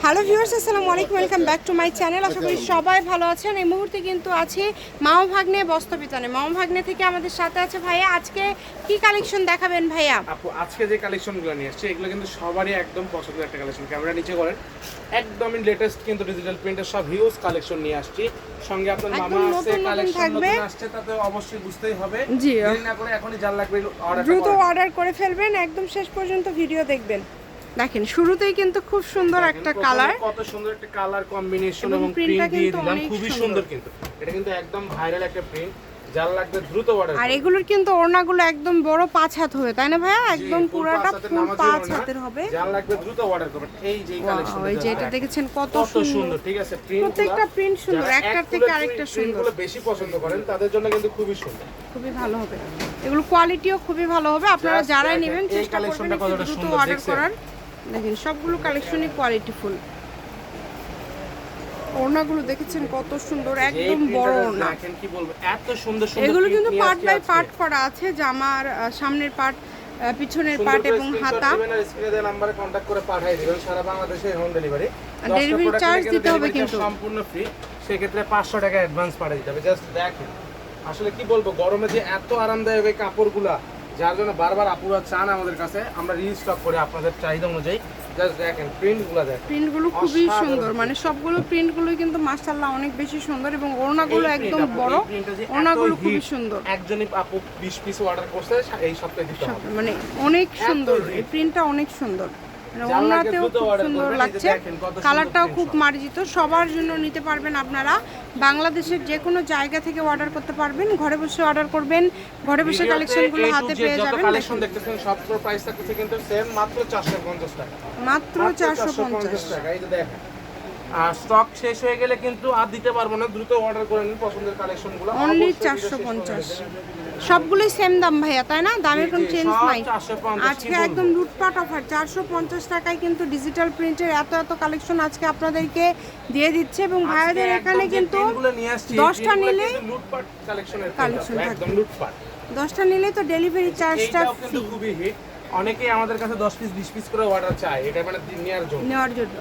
Hello viewers, আসসালামু আলাইকুম, welcome back to my channel. আশা করি সবাই ভালো আছেন। এই মুহূর্তে কিন্তু আছি মামা ভাগ্নে বস্ত্রবিতানে। মামা ভাগ্নে থেকে আমাদের সাথে আছে ভাইয়া। আজকে কি কালেকশন দেখাবেন ভাইয়া? আপু আজকে যে কালেকশনগুলো নিয়ে আসছে এগুলো কিন্তু সবারই একদম পছন্দের একটা কালেকশন। ক্যামেরা নিচে করেন, একদমই লেটেস্ট কিন্তু ডিজিটাল প্রিন্টের সব হিউজ কালেকশন নিয়ে আসছি। সঙ্গে আপনার মামা আছে কালেকশন নতুন আসছে, তাতে অবশ্যই বুঝতেই হবে। জি, দেরি না করে এখনই জাল লাগবে দ্রুত অর্ডার করে ফেলবেন, একদম শেষ পর্যন্ত ভিডিও দেখবেন। দেখেন শুরুতেই কিন্তু খুব সুন্দর একটা কালার, কত সুন্দর একটা কালার কম্বিনেশন এবং প্রিন্ট দিয়ে দিলাম, খুবই সুন্দর। কিন্তু এটা কিন্তু একদম ভাইরাল একটা প্রিন্ট। জাল লাগবে দ্রুত অর্ডার। আর এগুলোর কিন্তু ওড়নাগুলো একদম বড় 5 হাত হবে, তাই না ভাইয়া? একদম পুরোটা ফুল 5 হাতের হবে। জাল লাগবে দ্রুত অর্ডার করবেন। এই যে কালেকশন, এই যে এটা দেখেছেন কত সুন্দর, ঠিক আছে? প্রত্যেকটা প্রিন্ট সুন্দর, একটার থেকে আরেকটা সুন্দর। এগুলো বেশি পছন্দ করেন তাদের জন্য কিন্তু খুবই সুন্দর, খুবই ভালো হবে। এগুলো কোয়ালিটিও খুবই ভালো হবে। আপনারা যারাই নেবেন চেষ্টা করবেন দ্রুত অর্ডার করার। দেখেন সবগুলো কালেকশনই কোয়ালিটিফুল। ওড়নাগুলো দেখেছেন কত সুন্দর, একদম বড় ওড়না। দেখেন কি বলবো, এত সুন্দর সুন্দর। এগুলো কিন্তু পার্ট বাই পার্ট করা আছে, জামার সামনের পার্ট, পিছনের পার্ট এবং হাতা। স্ক্রিনে দেওয়া নম্বরে কন্টাক্ট করে পাঠিয়ে দিবেন। সারা বাংলাদেশে হোম ডেলিভারি। ডেলিভারি চার্জ দিতে হবে কিন্তু সম্পূর্ণ ফ্রি। সেই ক্ষেত্রে 500 টাকা অ্যাডভান্স পাঠিয়ে দিতে হবে। জাস্ট দেখেন আসলে কি বলবো, গরমে যে এত আরামদায়ক এই কাপড়গুলা, যার জন্য বারবার আপুরা চান আমাদের কাছে আমরা রিস্টক করে আপনাদের চাহিদা অনুযায়ী। জাস্ট দেখেন প্রিন্টগুলো, দেখেন প্রিন্টগুলো খুবই সুন্দর, মানে সবগুলো প্রিন্টগুলোই কিন্তু মাশাআল্লাহ অনেক বেশি সুন্দর এবং ওড়নাগুলো একদম বড়। ওড়নাগুলো খুবই সুন্দর। একজনই আপু 20 পিস অর্ডার করছে এই সপ্তাহে দিতে হবে। মানে অনেক সুন্দর, এই প্রিন্টটা অনেক সুন্দর। ওড়নাতেও খুব সুন্দর লাগছে, কালারটাও খুব মার্জিত। সবার জন্য নিতে পারবেন আপনারা। বাংলাদেশের যে কোনো জায়গা থেকে অর্ডার করতে পারবেন। ঘরে বসে অর্ডার করবেন, ঘরে বসে কালেকশনগুলো হাতে পেয়ে যাবেন। কালেকশন দেখতেছেন সবগুলো প্রাইস থাকছে কিন্তু সেম, মাত্র 450 টাকা। মাত্র 450 টাকা। এই যে দেখেন, আর স্টক শেষ হয়ে গেলে কিন্তু আর দিতে পারবো না। দ্রুত অর্ডার করে নিন পছন্দের কালেকশনগুলো। অনলি 450। সবগুলোই সেম দাম ভাইয়া, তাই না? দামের কোনো চেঞ্জ নাই। আজকে একদম লুটপাট অফার। 450 টাকায় কিন্তু ডিজিটাল প্রিন্টের এত এত কালেকশন আজকে আপনাদেরকে দিয়ে দিচ্ছে। এবং ভাইয়াদের এখানে কিন্তু 10টা নিলে লুটপাট কালেকশনের কালেকশন একদম লুটপাট। 10টা নিলে তো ডেলিভারি চার্জটা ফ্রি। খুবই হিট। অনেকেই আমাদের কাছে 10 পিস 20 পিস করে অর্ডার চায়, এটা মানে নেওয়ার জন্য।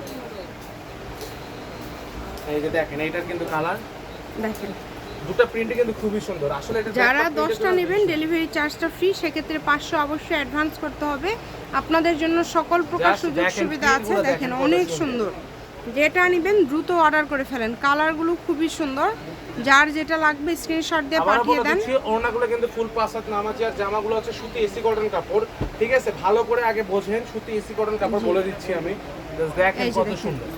এই যে দেখেন, এইটার কিন্তু কালার দেখেন, দুটো প্রিন্ট কিন্তু খুবই সুন্দর। আসলে এটা যারা 10টা নেবেন ডেলিভারি চার্জটা ফ্রি, সেক্ষেত্রে 500 অবশ্যই অ্যাডভান্স করতে হবে। আপনাদের জন্য সকল প্রকার সুযোগ সুবিধা আছে। দেখেন অনেক সুন্দর, যেটা নেবেন দ্রুত অর্ডার করে ফেলেন। কালারগুলো খুবই সুন্দর, যার যেটা লাগবে স্ক্রিনশট দিয়ে পাঠিয়ে দেন। ওড়নাগুলো কিন্তু ফুল 5 হাত নামাজি, আর জামাগুলো হচ্ছে সুতি এসি কটন কাপড়। ঠিক আছে, ভালো করে আগে বোঝেন, সুতি এসি কটন কাপড় বলে দিচ্ছি আমি। দেখেন কত সুন্দর।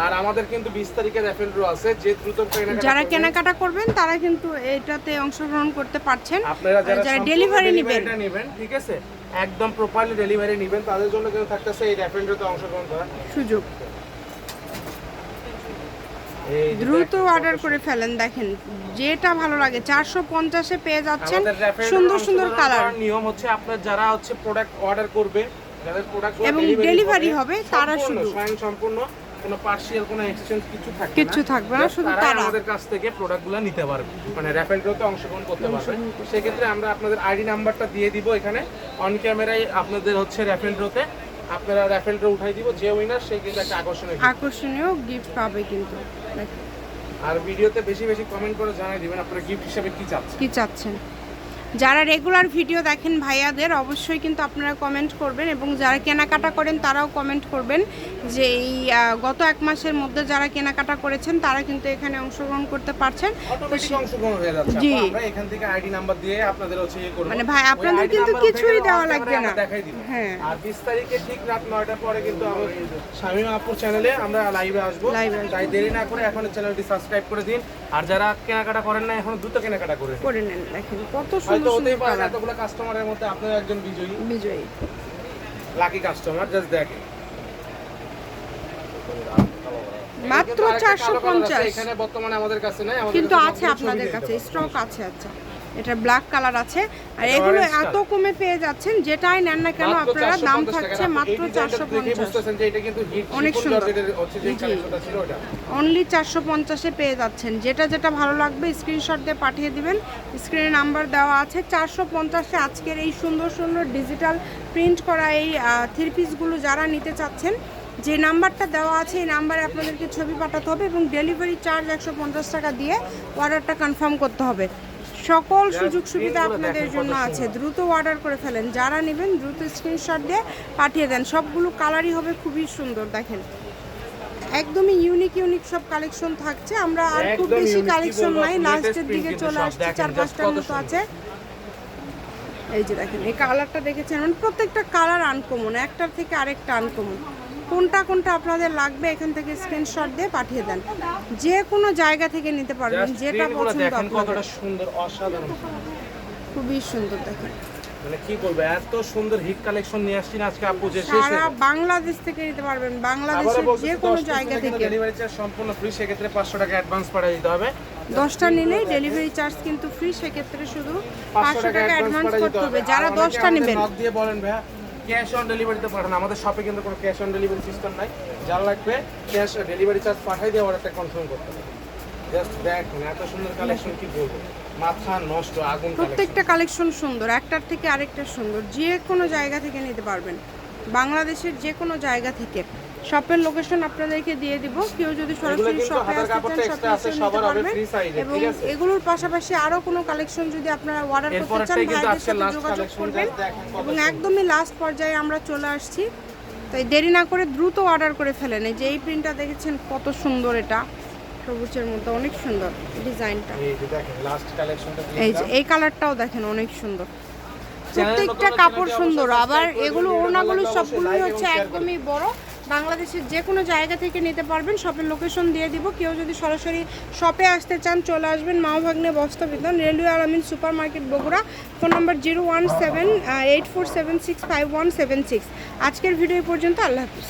আর আমাদের কিন্তু 20 তারিখে র্যাফেল ড্র আছে, যে দ্রুত যারা কেনাকাটা করবেন তারা কিন্তু এটাতে অংশগ্রহণ করতে পারছেন। আপনারা যারা ডেলিভারি নেবেন, ঠিক আছে, একদম প্রপারলি ডেলিভারি নেবেন, তাদের জন্য কিন্তু থাকতেছে এই র্যাফেল ড্রতে অংশগ্রহণ করার সুযোগ। দ্রুত অর্ডার করে ফেলেন। দেখেন যেটা ভালো লাগে 450-এ পেয়ে যাচ্ছেন। সুন্দর সুন্দর কালার। নিয়ম হচ্ছে আপনারা যারা হচ্ছে প্রোডাক্ট অর্ডার করবে, যাদের প্রোডাক্ট এবং ডেলিভারি হবে, তারা শুধু স্বয়ং সম্পূর্ণ, কোনো পার্সিয়াল কোনো এক্সচেঞ্জ কিছু থাকবে না, শুধু তারা আমাদের কাছ থেকে প্রোডাক্টগুলো নিতে পারবে, মানে র্যাফেল ড্রতে অংশগ্রহণ করতে পারবে। সেক্ষেত্রে আমরা আপনাদের আইডি নাম্বারটা দিয়ে দিব এখানে অন ক্যামেরায়। আপনাদের হচ্ছে র্যাফেল ড্রতে আপনারা র্যাফেল ড্র উঠাই দিব, যে উইনার সে কিন্তু একটা আকর্ষণীয় গিফট পাবে কিন্তু। আর ভিডিওতে বেশি বেশি কমেন্ট করে জানাই দিবেন আপনারা গিফট হিসেবে কি চাচ্ছেন। যারা রেগুলার ভিডিও দেখেন ভাইয়াদের, অবশ্যই কিন্তু আপনারা কমেন্ট করবেন। এবং যারা কেনাকাটা করেন তারাও কমেন্ট করবেন যে এই গত 1 মাসের মধ্যে যারা কেনাকাটা করেছেন তারা কিন্তু এখানে অংশগ্রহণ করতে পারছেন। জি, আমরা এখান থেকে আইডি নাম্বার দিয়ে আপনাদের হচ্ছে করব, মানে ভাই আপনাদের কিন্তু কিছুই দেওয়া লাগবে না। দেখাই দিব। হ্যাঁ, আর 20 তারিখে ঠিক রাত 9টার পরে কিন্তু আমাদের শামিমা আপুর চ্যানেলে আমরা লাইভে আসব। তাই দেরি না করে এখন চ্যানেলটি সাবস্ক্রাইব করে দিন। আর যারা কেনাকাটা করেন না, এখন দ্রুত কেনাকাটা করে নেন। দেখেন কত সুন্দর হতেই পারে এতগুলো কাস্টমারের মধ্যে আপনারা একজন বিজয়ী লাকি কাস্টমার। জাস্ট দেখেন মাত্র 450। এখানে বর্তমানে আমাদের কাছে নাই, কিন্তু আছে আপনাদের কাছে, স্টক আছে। আচ্ছা, এটা ব্ল্যাক কালার আছে। আর এগুলো এত কমে পেয়ে যাচ্ছেন, যেটাই নেন না কেন আপনারা, দাম থাকছে মাত্র 450। বুঝতেছেন যে এটা কিন্তু হিট অনেক সুন্দর, হচ্ছে যে কালেকশনটা ছিল ওটা অনলি 450-এ পেয়ে যাচ্ছেন। যেটা যেটা ভালো লাগবে স্ক্রিনশট দিয়ে পাঠিয়ে দিবেন, স্ক্রিনে নাম্বার দেওয়া আছে। 450-এ আজকের এই সুন্দর সুন্দর ডিজিটাল প্রিন্ট করা এই 3 পিসগুলো যারা নিতে চাচ্ছেন যে নাম্বারটা দেওয়া আছে এই নাম্বারে আপনাদেরকে ছবি পাঠাতে হবে এবং ডেলিভারি চার্জ 150 টাকা দিয়ে অর্ডারটা কনফার্ম করতে হবে। সকল সুযোগ সুবিধা আপনাদের জন্য আছে, দ্রুত অর্ডার করে ফেলেন। যারা নেবেন দ্রুত স্ক্রিনশট দিয়ে পাঠিয়ে দেন। সবগুলো কালারই হবে খুবই সুন্দর, দেখেন একদমই ইউনিক ইউনিক সব কালেকশন থাকছে। আমরা আর খুব বেশি কালেকশন নাই, লাস্টের দিকে চলে আসছে, 4-5টার মতো আছে। এই যে দেখেন এই কালারটা দেখেছেন, মানে প্রত্যেকটা কালার আনকমন, একটার থেকে আরেকটা আনকমন। কোনটা কোনটা আপনাদের লাগবে এখান থেকে স্ক্রিনশট দিয়ে পাঠিয়ে দেন। যে কোনো জায়গা থেকে নিতে পারবেন, যেটা পছন্দ দেখেন আপনাদের। কতটা সুন্দর, অসাধারণ, খুবই সুন্দর দেখেন। মানে কি বলবো, এত সুন্দর হিট কালেকশন নিয়ে আসছি না আজকে আপু, যে সারা বাংলাদেশ থেকে নিতে পারবেন, বাংলাদেশের যে কোনো জায়গা থেকে। ডেলিভারি চার্জ সম্পূর্ণ ফ্রি, সেক্ষেত্রে 500 টাকা অ্যাডভান্স পাঠিয়ে দিতে হবে। 10টা নিলেই ডেলিভারি চার্জ কিন্তু ফ্রি, সেক্ষেত্রে শুধু 500 টাকা অ্যাডভান্স করতে হবে যারা 10টা নেবেন। নক দিয়ে বলেন ভাইয়া ক্যাশ অন ডেলিভারিতে পাঠান, আমাদের শপে কিন্তু কোনো ক্যাশ অন ডেলিভারি সিস্টেম নাই। যার লাগবে ক্যাশ ডেলিভারি চার্জ পাঠিয়ে দিয়ে অর্ডারটা কনফার্ম করতে হবে। জাস্ট দেখুন এত সুন্দর কালেকশন, কি বলবো, মাথা নষ্ট, আগুন। প্রত্যেকটা কালেকশন সুন্দর, একটার থেকে আরেকটা সুন্দর। যে কোনো জায়গা থেকে নিতে পারবেন, বাংলাদেশের যে কোনো জায়গা থেকে। শপের লোকেশন আপনাদেরকে দিয়ে দিব, কেউ যদি সরাসরি শপে আসতে চান শপে নিতে পারবেন। এবং এগুলোর পাশাপাশি আরো কোনো কালেকশন যদি আপনারা অর্ডার করতে চান ভাইদের সাথে যোগাযোগ করবেন। এবং একদমই লাস্ট পর্যায়ে আমরা চলে আসছি, তাই দেরি না করে দ্রুত অর্ডার করে ফেলেন। এই যে এই প্রিন্টটা দেখেছেন কত সুন্দর, এটা সবুজের মতো অনেক সুন্দর ডিজাইনটা। এই যে দেখেন লাস্ট কালেকশনটা, এই যে এই কালারটাও দেখেন অনেক সুন্দর, প্রত্যেকটা কাপড় সুন্দর। আবার এগুলো ওড়নাগুলো সবগুলোই হচ্ছে একদমই বড়। বাংলাদেশের যে কোনো জায়গা থেকে নিতে পারবেন, শপের লোকেশন দিয়ে দিব। কেউ যদি সরাসরি শপে আসতে চান চলে আসবেন মাওভাগ্নে বস্ত্র বিতান, রেলওয়ে আলামিন super market Bogura. Phone number 01784765176। আজকের ভিডিও পর্যন্ত, আল্লাহ হাফিজ।